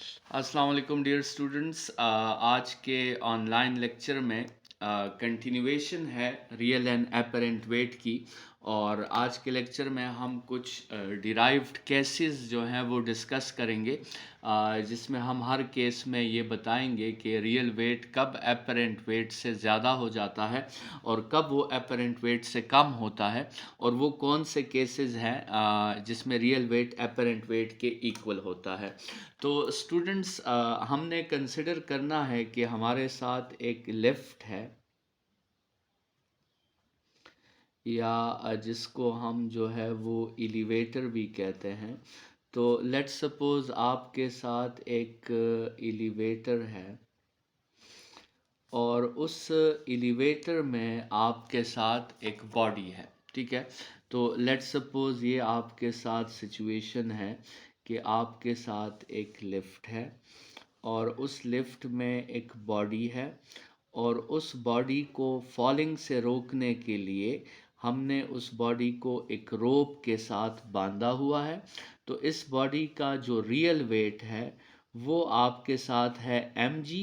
अस्सलाम वालेकुम dear students. आज के ऑनलाइन लेक्चर में कंटिन्यूएशन है रियल एंड एपरेंट वेट की। और आज के लेक्चर में हम कुछ डिराइव्ड केसेस जो हैं वो डिस्कस करेंगे, जिसमें हम हर केस में ये बताएंगे कि रियल वेट कब एपरेंट वेट से ज़्यादा हो जाता है और कब वो एपरेंट वेट से कम होता है, और वो कौन से केसेस हैं जिसमें रियल वेट एपरेंट वेट के इक्वल होता है। तो स्टूडेंट्स, हमने कंसिडर करना है कि हमारे साथ एक लिफ्ट है, या जिसको हम जो है वो एलिवेटर भी कहते हैं। तो लेट्स सपोज आपके साथ एक एलिवेटर है और उस एलिवेटर में आपके साथ एक बॉडी है, ठीक है। तो लेट्स सपोज ये आपके साथ सिचुएशन है कि आपके साथ एक लिफ्ट है और उस लिफ्ट में एक बॉडी है, और उस बॉडी को फॉलिंग से रोकने के लिए हमने उस बॉडी को एक रोप के साथ बांधा हुआ है। तो इस बॉडी का जो रियल वेट है वो आपके साथ है mg,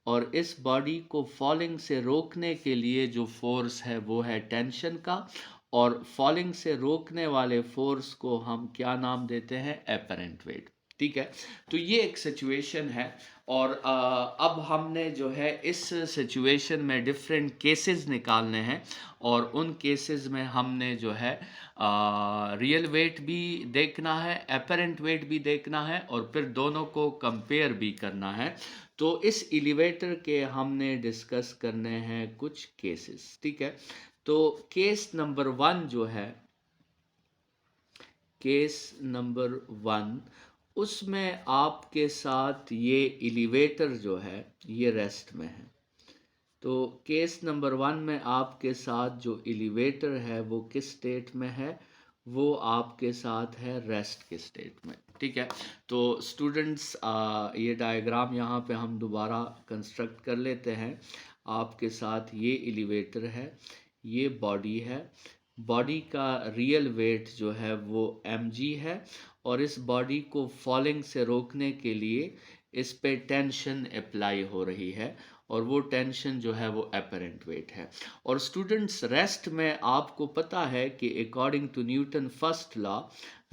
और इस बॉडी को फॉलिंग से रोकने के लिए जो फोर्स है वो है टेंशन का, और फॉलिंग से रोकने वाले फोर्स को हम क्या नाम देते हैं? Apparent wait. ठीक है। तो ये एक सिचुएशन है, और अब हमने जो है इस सिचुएशन में डिफरेंट केसेस निकालने हैं, और उन केसेस में हमने जो है रियल वेट भी देखना है, एपरेंट वेट भी देखना है, और फिर दोनों को कंपेयर भी करना है। तो इस एलिवेटर के हमने डिस्कस करने हैं कुछ केसेस, ठीक है। तो केस नंबर 1 जो है, केस नंबर 1, उसमें आपके साथ ये एलिवेटर जो है ये रेस्ट में है। तो केस नंबर 1 में आपके साथ जो एलिवेटर है वो किस स्टेट में है? वो आपके साथ है रेस्ट के स्टेट में, ठीक है। तो स्टूडेंट्स, ये डायग्राम यहाँ पे हम दोबारा कंस्ट्रक्ट कर लेते हैं। आपके साथ ये एलिवेटर है, ये बॉडी है, बॉडी का रियल वेट जो है वो mg है, और इस बॉडी को फॉलिंग से रोकने के लिए इस पे टेंशन अप्लाई हो रही है, और वो टेंशन जो है वो एपरेंट वेट है। और स्टूडेंट्स, रेस्ट में आपको पता है कि according to Newton first law,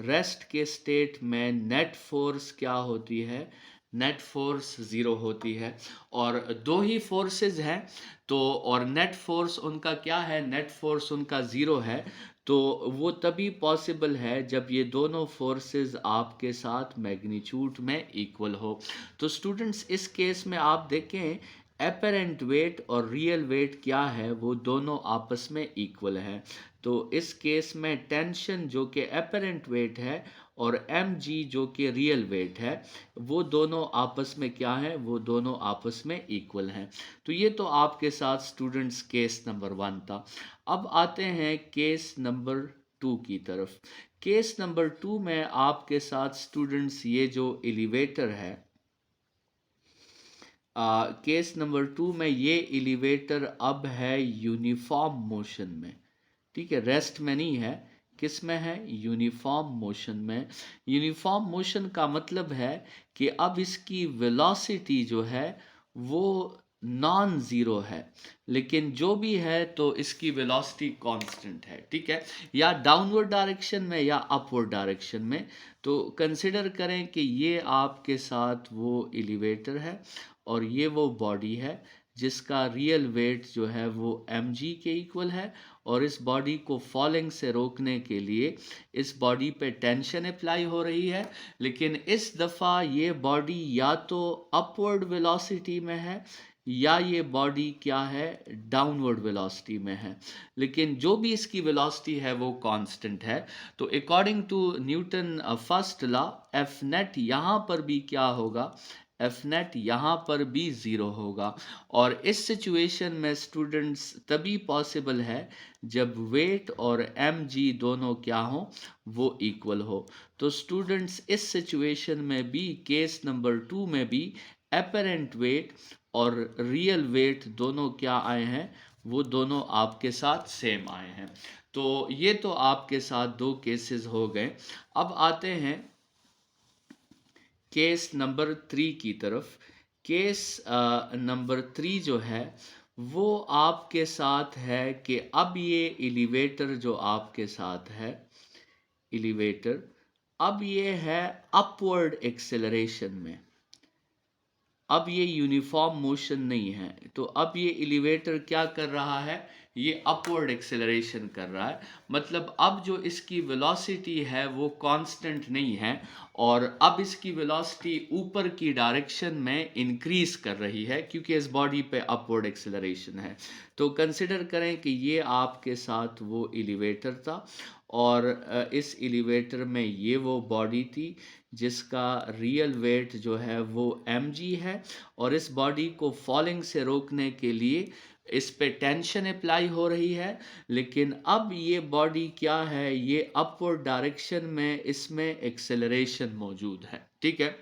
rest के स्टेट में नेट फोर्स क्या होती है? नेट फोर्स ज़ीरो होती है। और दो ही फोर्सेस हैं, तो और नेट फोर्स उनका क्या है? नेट फोर्स उनका ज़ीरो है। तो वो तभी पॉसिबल है जब ये दोनों फोर्सेस आपके साथ मैग्नीट्यूड में इक्वल हो। तो स्टूडेंट्स, इस केस में आप देखें, एपरेंट वेट और रियल वेट क्या है? वो दोनों आपस में इक्वल है। तो इस केस में टेंशन जो कि एपरेंट वेट है और mg जो कि रियल वेट है, वो दोनों आपस में क्या है? वो दोनों आपस में इक्वल हैं। तो ये तो आपके साथ स्टूडेंट्स केस नंबर 1 था। अब आते हैं केस नंबर 2 की तरफ। केस नंबर 2 में आपके साथ स्टूडेंट्स ये जो एलिवेटर है, केस नंबर 2 में ये एलिवेटर अब है यूनिफॉर्म मोशन में, ठीक है, रेस्ट में नहीं है। किस में है? यूनिफॉर्म मोशन में। यूनिफॉर्म मोशन का मतलब है कि अब इसकी वेलोसिटी जो है वो नॉन ज़ीरो है, लेकिन जो भी है तो इसकी वेलोसिटी कांस्टेंट है, ठीक है, या डाउनवर्ड डायरेक्शन में या अपवर्ड डायरेक्शन में। तो कंसिडर करें कि ये आपके साथ वो एलिवेटर है और ये वो बॉडी है जिसका रियल वेट जो है वो mg के इक्वल है, और इस बॉडी को फॉलिंग से रोकने के लिए इस बॉडी पे टेंशन अप्लाई हो रही है। लेकिन इस दफ़ा ये बॉडी या तो अपवर्ड वेलोसिटी में है, या ये बॉडी क्या है? डाउनवर्ड वेलोसिटी में है, लेकिन जो भी इसकी वेलोसिटी है वो कांस्टेंट है। तो according to Newton first law, F net यहाँ पर भी क्या होगा? एफ नेट यहाँ पर भी ज़ीरो होगा। और इस सिचुएशन में स्टूडेंट्स तभी पॉसिबल है जब वेट और mg दोनों क्या हो? वो इक्वल हो। तो स्टूडेंट्स, इस सिचुएशन में भी, केस नंबर 2 में भी, एपरेंट वेट और रियल वेट दोनों क्या आए हैं? वो दोनों आपके साथ सेम आए हैं। तो ये तो आपके साथ दो केसेस हो गए। अब आते हैं केस नंबर 3 की तरफ। केस नंबर 3 जो है वो आपके साथ है कि अब ये एलिवेटर जो आपके साथ है, एलिवेटर अब ये है अपवर्ड एक्सेलरेशन में। अब ये यूनिफॉर्म मोशन नहीं है, तो अब ये एलिवेटर क्या कर रहा है, ये अपवर्ड एक्सेलरेशन कर रहा है। मतलब अब जो इसकी वेलोसिटी है वो कांस्टेंट नहीं है, और अब इसकी वेलोसिटी ऊपर की डायरेक्शन में इंक्रीज कर रही है क्योंकि इस बॉडी पे अपवर्ड एक्सेलरेशन है। तो कंसिडर करें कि ये आपके साथ वो एलिवेटर था, और इस एलिवेटर में ये वो बॉडी थी जिसका रियल वेट जो है वो mg है, और इस बॉडी को फॉलिंग से रोकने के लिए इस पे टेंशन अप्लाई हो रही है। लेकिन अब ये बॉडी क्या है, ये अपवर्ड डायरेक्शन में इसमें एक्सेलरेशन मौजूद है, ठीक है।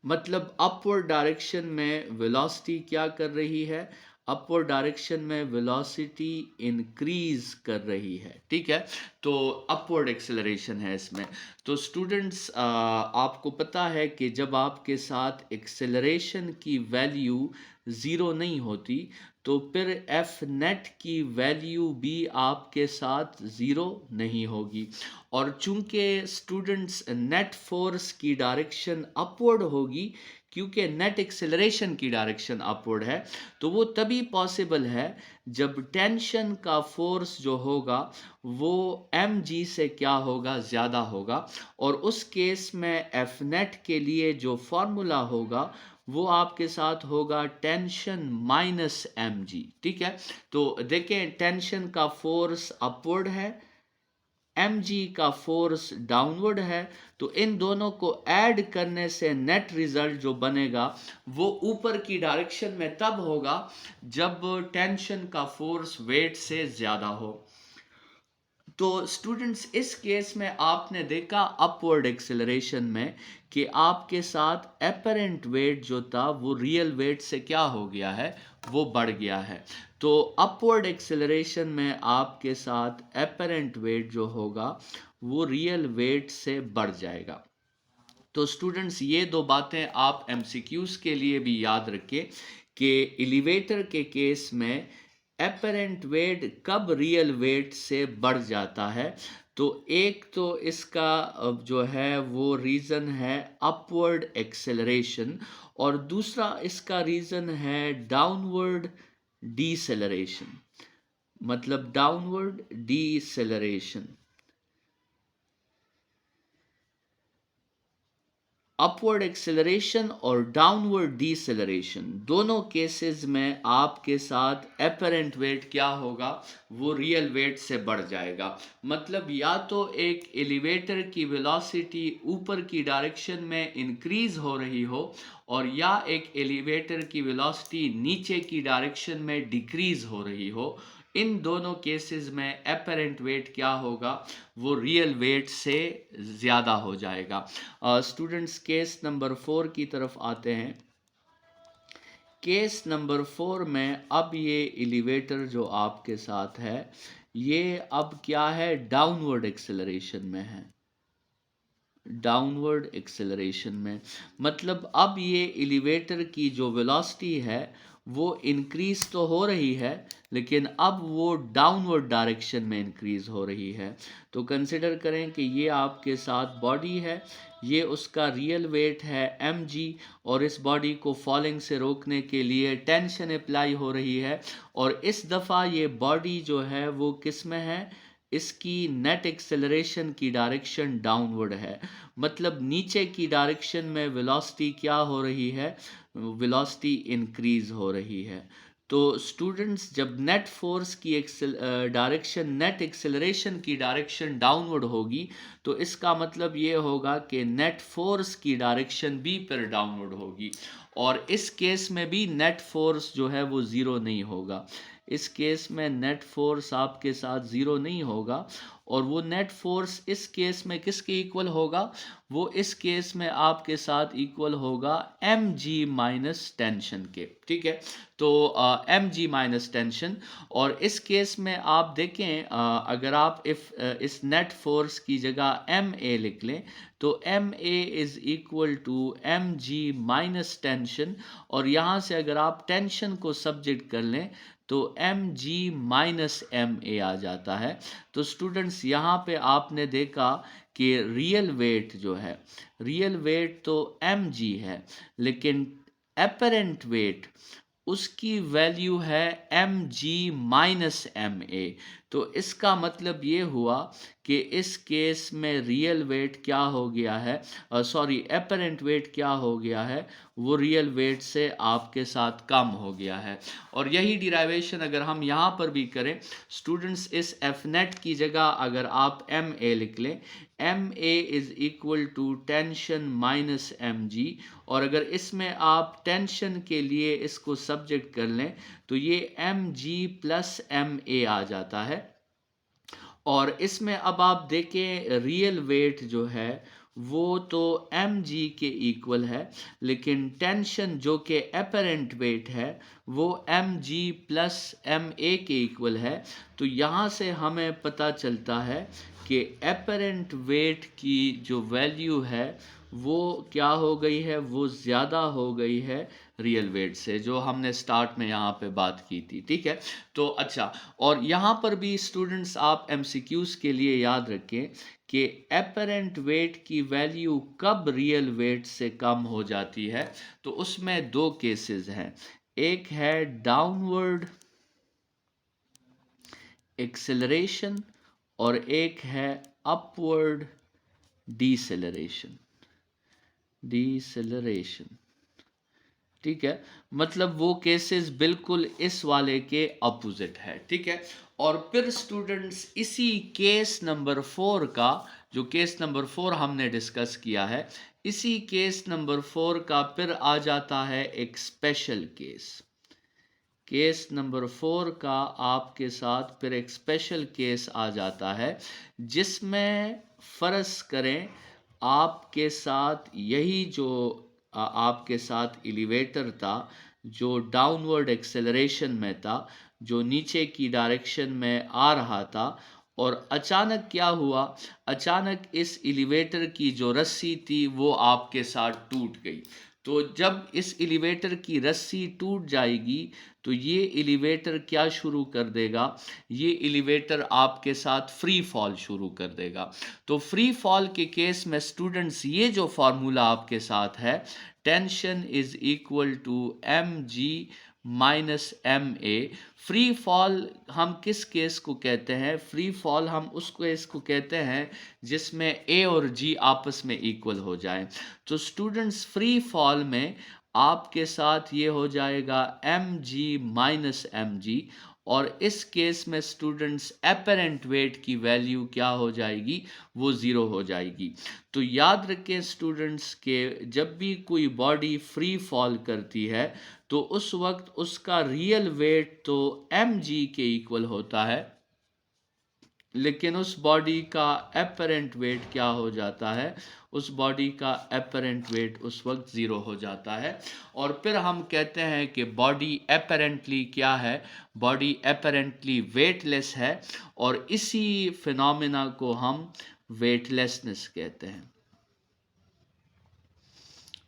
मतलब अपवर्ड डायरेक्शन में वेलोसिटी क्या कर रही है, अपवर्ड डायरेक्शन में वेलोसिटी इंक्रीज कर रही है, ठीक है। तो अपवर्ड एक्सेलरेशन है इसमें। तो स्टूडेंट्स, आपको पता है कि जब आपके साथ एक्सेलरेशन की वैल्यू ज़ीरो नहीं होती तो फिर एफ नेट की वैल्यू भी आपके साथ ज़ीरो नहीं होगी। और चूंकि स्टूडेंट्स नेट फोर्स की डायरेक्शन अपवर्ड होगी, क्योंकि नेट एक्सेलरेशन की डायरेक्शन अपवर्ड है, तो वो तभी पॉसिबल है जब टेंशन का फोर्स जो होगा वो एम जी से क्या होगा, ज़्यादा होगा। और उस केस में एफ नेट के लिए जो फॉर्मूला होगा वो आपके साथ होगा टेंशन माइनस एम जी, ठीक है। तो देखें, टेंशन का फोर्स अपवर्ड है, mg का फोर्स डाउनवर्ड है, तो इन दोनों को ऐड करने से नेट रिजल्ट जो बनेगा वो ऊपर की डायरेक्शन में तब होगा जब टेंशन का फोर्स वेट से ज़्यादा हो। तो स्टूडेंट्स, इस केस में आपने देखा अपवर्ड एक्सेलरेशन में कि आपके साथ एपरेंट वेट जो था वो रियल वेट से क्या हो गया है, वो बढ़ गया है। तो अपवर्ड एक्सेलरेशन में आपके साथ एपरेंट वेट जो होगा वो रियल वेट से बढ़ जाएगा। तो स्टूडेंट्स, ये दो बातें आप एमसीक्यूज के लिए भी याद रखें कि एलिवेटर के केस में एपरेंट वेट कब रियल वेट से बढ़ जाता है। तो एक तो इसका जो है वो रीज़न है अपवर्ड एक्सेलरेशन, और दूसरा इसका रीज़न है डाउनवर्ड डीसेलरेशन, मतलब डाउनवर्ड डीसेलरेशन। अपवर्ड एक्सेलरेशन और डाउनवर्ड डीसेलरेशन, दोनों केसेस में आपके साथ एपरेंट वेट क्या होगा, वो रियल वेट से बढ़ जाएगा। मतलब या तो एक एलिवेटर की वेलोसिटी ऊपर की डायरेक्शन में इंक्रीज हो रही हो, और या एक एलिवेटर की वेलोसिटी नीचे की डायरेक्शन में डिक्रीज हो रही हो। इन दोनों केसेस में एपरेंट वेट क्या होगा, वो रियल वेट से ज़्यादा हो जाएगा। स्टूडेंट्स, केस नंबर 4 की तरफ आते हैं। केस नंबर 4 में अब ये एलिवेटर जो आपके साथ है ये अब क्या है, डाउनवर्ड एक्सेलरेशन में है, डाउनवर्ड एक्सेलरेशन में। मतलब अब ये एलिवेटर की जो वेलोसिटी है वो इंक्रीज तो हो रही है, लेकिन अब वो डाउनवर्ड डायरेक्शन में इंक्रीज हो रही है। तो कंसिडर करें कि ये आपके साथ बॉडी है, ये उसका रियल वेट है mg, और इस बॉडी को फॉलिंग से रोकने के लिए टेंशन अप्लाई हो रही है। और इस दफ़ा ये बॉडी जो है वो किस में है, इसकी नेट एक्सेलरेशन की डायरेक्शन डाउनवर्ड है। मतलब नीचे की डायरेक्शन में वेलोसिटी क्या हो रही है, वेलोसिटी इंक्रीज हो रही है। तो स्टूडेंट्स, जब नेट फोर्स की डायरेक्शन, नेट एक्सेलरेशन की डायरेक्शन डाउनवर्ड होगी, तो इसका मतलब ये होगा कि नेट फोर्स की डायरेक्शन भी फिर डाउनवर्ड होगी। और इस केस में भी नेट फोर्स जो है वो ज़ीरो नहीं होगा। इस केस में नेट फोर्स आपके साथ ज़ीरो नहीं होगा, और वो नेट फोर्स इस केस में किसके इक्वल होगा, वो इस केस में आपके साथ इक्वल होगा एम जी माइनस टेंशन के, ठीक है। तो एम जी माइनस टेंशन, और इस केस में आप देखें अगर आप इस नेट फोर्स की जगह एम ए लिख लें तो M A is equal to M G minus tension, और यहाँ से अगर आप टेंशन को सब्जेक्ट कर लें तो M G minus M A आ जाता है। तो स्टूडेंट्स यहाँ पे आपने देखा कि रियल वेट जो है, रियल वेट तो एम जी है, लेकिन एपरेंट वेट उसकी वैल्यू है M G minus M A. तो इसका मतलब ये हुआ कि इस केस में रियल वेट क्या हो गया है, सॉरी एपरेंट वेट क्या हो गया है, वो रियल वेट से आपके साथ कम हो गया है। और यही डिराइवेशन अगर हम यहाँ पर भी करें स्टूडेंट्स, इस एफ नेट की जगह अगर आप एम ए लिख लें, M A is equal to tension minus M G, और अगर इसमें आप टेंशन के लिए इसको सब्जेक्ट कर लें तो ये M G plus M A आ जाता है। और इसमें अब आप देखें रियल वेट जो है वो तो एम जी के इक्वल है, लेकिन टेंशन जो कि एपरेंट वेट है वो M G plus M A के इक्वल है। तो यहाँ से हमें पता चलता है कि एपरेंट वेट की जो वैल्यू है वो क्या हो गई है, वो ज़्यादा हो गई है रियल वेट से, जो हमने स्टार्ट में यहाँ पे बात की थी, ठीक है। तो अच्छा, और यहाँ पर भी स्टूडेंट्स आप एमसीक्यूज़ के लिए याद रखें कि एपरेंट वेट की वैल्यू कब रियल वेट से कम हो जाती है। तो उसमें दो केसेस हैं, एक है डाउनवर्ड एक्सेलरेशन और एक है अपवर्ड डीसेलरेशन, डीसेलरेशन, ठीक है। मतलब वो केसेस बिल्कुल इस वाले के अपोजिट है, ठीक है। और फिर स्टूडेंट्स इसी केस नंबर 4 का, जो केस नंबर 4 हमने डिस्कस किया है, इसी केस नंबर 4 का फिर आ जाता है एक स्पेशल केस। केस नंबर 4 का आपके साथ फिर एक स्पेशल केस आ जाता है जिसमें फ़र्ज़ करें आपके साथ यही जो आपके साथ एलिवेटर था जो डाउनवर्ड एक्सेलरेशन में था, जो नीचे की डायरेक्शन में आ रहा था, और अचानक क्या हुआ, अचानक इस एलिवेटर की जो रस्सी थी वो आपके साथ टूट गई। तो जब इस एलिवेटर की रस्सी टूट जाएगी तो ये एलिवेटर क्या शुरू कर देगा, ये एलिवेटर आपके साथ फ्री फॉल शुरू कर देगा। तो फ्री फॉल के केस में स्टूडेंट्स ये जो फॉर्मूला आपके साथ है, tension is equal to M G minus M A. Free fall हम किस केस को कहते हैं, फ्री फॉल हम उस केस को कहते हैं जिसमें ए और जी आपस में इक्वल हो जाए। तो स्टूडेंट्स फ्री फॉल में आपके साथ ये हो जाएगा M G minus M G, और इस केस में स्टूडेंट्स एपरेंट वेट की वैल्यू क्या हो जाएगी, वो ज़ीरो हो जाएगी। तो याद रखें स्टूडेंट्स के जब भी कोई बॉडी फ्री फॉल करती है तो उस वक्त उसका रियल वेट तो एम जी के इक्वल होता है, लेकिन उस बॉडी का एपरेंट वेट क्या हो जाता है, उस बॉडी का एपरेंट वेट उस वक्त ज़ीरो हो जाता है। और फिर हम कहते हैं कि बॉडी एपरेंटली क्या है, बॉडी एपरेंटली वेटलेस है, और इसी फिनोमेना को हम वेटलेसनेस कहते हैं,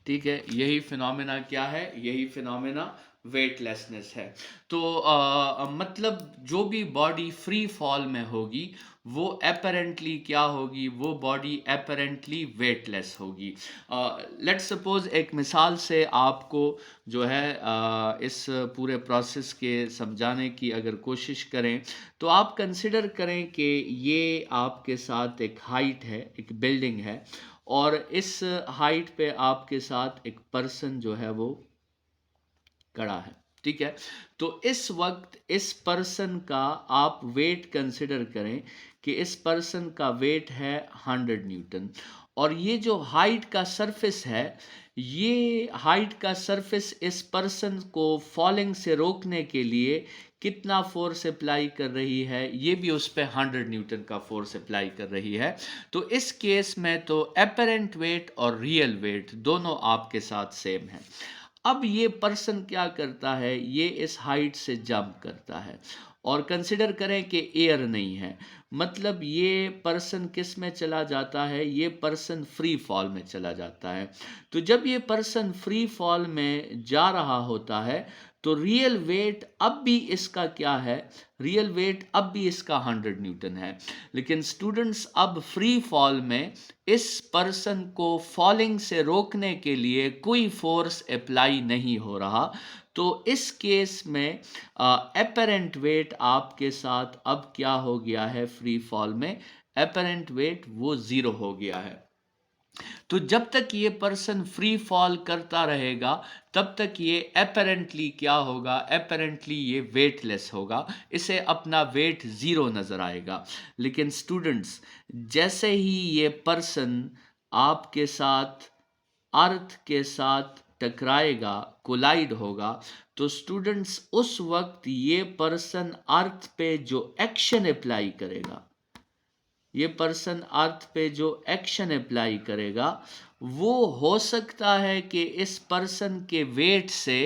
ठीक है। यही फिनोमेना क्या है, यही फिनोमेना वेटलेसनेस है। तो मतलब जो भी बॉडी फ्री फॉल में होगी वो एपरेंटली क्या होगी, वो बॉडी एपरेंटली वेटलेस होगी। लेट्स सपोज एक मिसाल से आपको जो है इस पूरे प्रोसेस के समझाने की अगर कोशिश करें तो आप कंसिडर करें कि ये आपके साथ एक हाइट है, एक बिल्डिंग है, और इस हाइट पे आपके साथ एक पर्सन जो है वो खड़ा है, ठीक है। तो इस वक्त इस पर्सन का आप वेट कंसिडर करें कि इस पर्सन का वेट है 100 न्यूटन, और ये जो हाइट का सरफेस है, ये हाइट का सरफेस इस पर्सन को फॉलिंग से रोकने के लिए कितना फोर्स अप्लाई कर रही है, ये भी उस पर 100 न्यूटन का फोर्स अप्लाई कर रही है। तो इस केस में तो एपरेंट वेट और रियल वेट दोनों आपके साथ सेम है। अब ये पर्सन क्या करता है, ये इस हाइट से जंप करता है और कंसिडर करें कि एयर नहीं है, मतलब ये पर्सन किस में चला जाता है, ये पर्सन फ्री फॉल में चला जाता है। तो जब ये पर्सन फ्री फॉल में जा रहा होता है तो रियल वेट अब भी इसका क्या है, रियल वेट अब भी इसका 100 न्यूटन है। लेकिन स्टूडेंट्स अब फ्री फॉल में इस पर्सन को फॉलिंग से रोकने के लिए कोई फोर्स अप्लाई नहीं हो रहा। तो इस केस में एपरेंट वेट आपके साथ अब क्या हो गया है, फ्री फॉल में एपरेंट वेट वो 0 हो गया है। तो जब तक ये पर्सन फ्री फॉल करता रहेगा तब तक ये एपरेंटली क्या होगा, एपरेंटली ये वेटलेस होगा, इसे अपना वेट 0 नजर आएगा। लेकिन स्टूडेंट्स, जैसे ही ये पर्सन आपके साथ अर्थ के साथ टकराएगा, कोलाइड होगा, तो स्टूडेंट्स उस वक्त ये पर्सन अर्थ पे जो एक्शन अप्लाई करेगा, ये पर्सन अर्थ पे जो एक्शन अप्लाई करेगा वो हो सकता है कि इस पर्सन के वेट से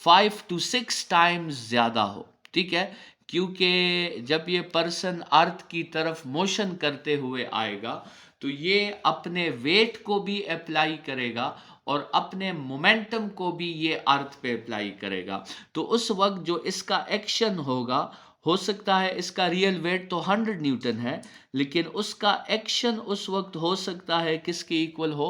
5 to 6 टाइम्स ज़्यादा हो। ठीक है, क्योंकि जब ये पर्सन अर्थ की तरफ मोशन करते हुए आएगा तो ये अपने वेट को भी अप्लाई करेगा और अपने मोमेंटम को भी ये अर्थ पे अप्लाई करेगा। तो उस वक्त जो इसका एक्शन होगा, हो सकता है इसका रियल वेट तो 100 न्यूटन है, लेकिन उसका एक्शन उस वक्त हो सकता है किसके इक्वल हो,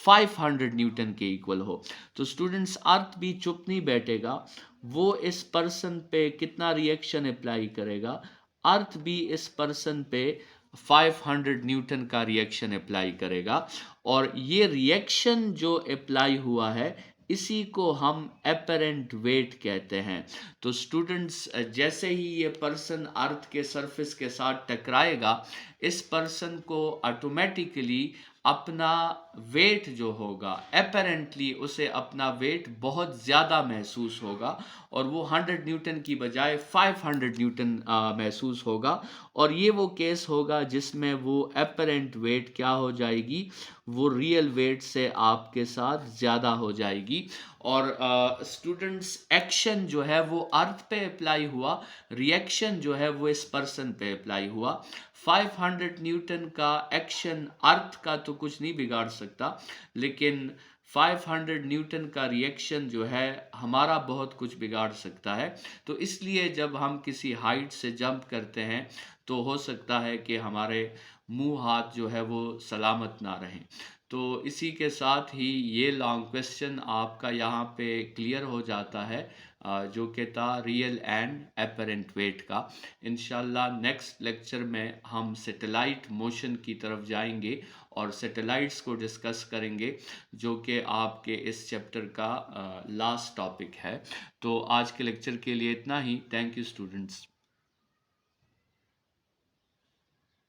500 न्यूटन के इक्वल हो। तो स्टूडेंट्स, अर्थ भी चुप नहीं बैठेगा, वो इस पर्सन पे कितना रिएक्शन अप्लाई करेगा, अर्थ भी इस पर्सन पे 500 न्यूटन का रिएक्शन अप्लाई करेगा। और ये रिएक्शन जो अप्लाई हुआ है इसी को हम एपरेंट वेट कहते हैं। तो स्टूडेंट्स, जैसे ही ये पर्सन अर्थ के सरफेस के साथ टकराएगा, इस पर्सन को ऑटोमेटिकली अपना वेट जो होगा, एपरेंटली उसे अपना वेट बहुत ज़्यादा महसूस होगा और वो 100 न्यूटन की बजाय 500 न्यूटन महसूस होगा। और ये वो केस होगा जिसमें वो एपरेंट वेट क्या हो जाएगी, वो रियल वेट से आपके साथ ज़्यादा हो जाएगी। और स्टूडेंट्स, एक्शन जो है वो अर्थ पे अप्लाई हुआ, रिएक्शन जो है वो इस पर्सन पे अप्लाई हुआ। 500 न्यूटन का एक्शन अर्थ का तो कुछ नहीं बिगाड़ सकता, लेकिन 500 न्यूटन का रिएक्शन जो है हमारा बहुत कुछ बिगाड़ सकता है। तो इसलिए जब हम किसी हाइट से जंप करते हैं तो हो सकता है कि हमारे मुंह हाथ जो है वो सलामत ना रहें। तो इसी के साथ ही ये लॉन्ग क्वेश्चन आपका यहाँ पे क्लियर हो जाता है, जो कि था रियल एंड एपरेंट वेट का। इंशाल्लाह नेक्स्ट लेक्चर में हम सैटेलाइट मोशन की तरफ जाएंगे और सैटेलाइट्स को डिस्कस करेंगे, जो कि आपके इस चैप्टर का लास्ट टॉपिक है। तो आज के लेक्चर के लिए इतना ही। Thank you students.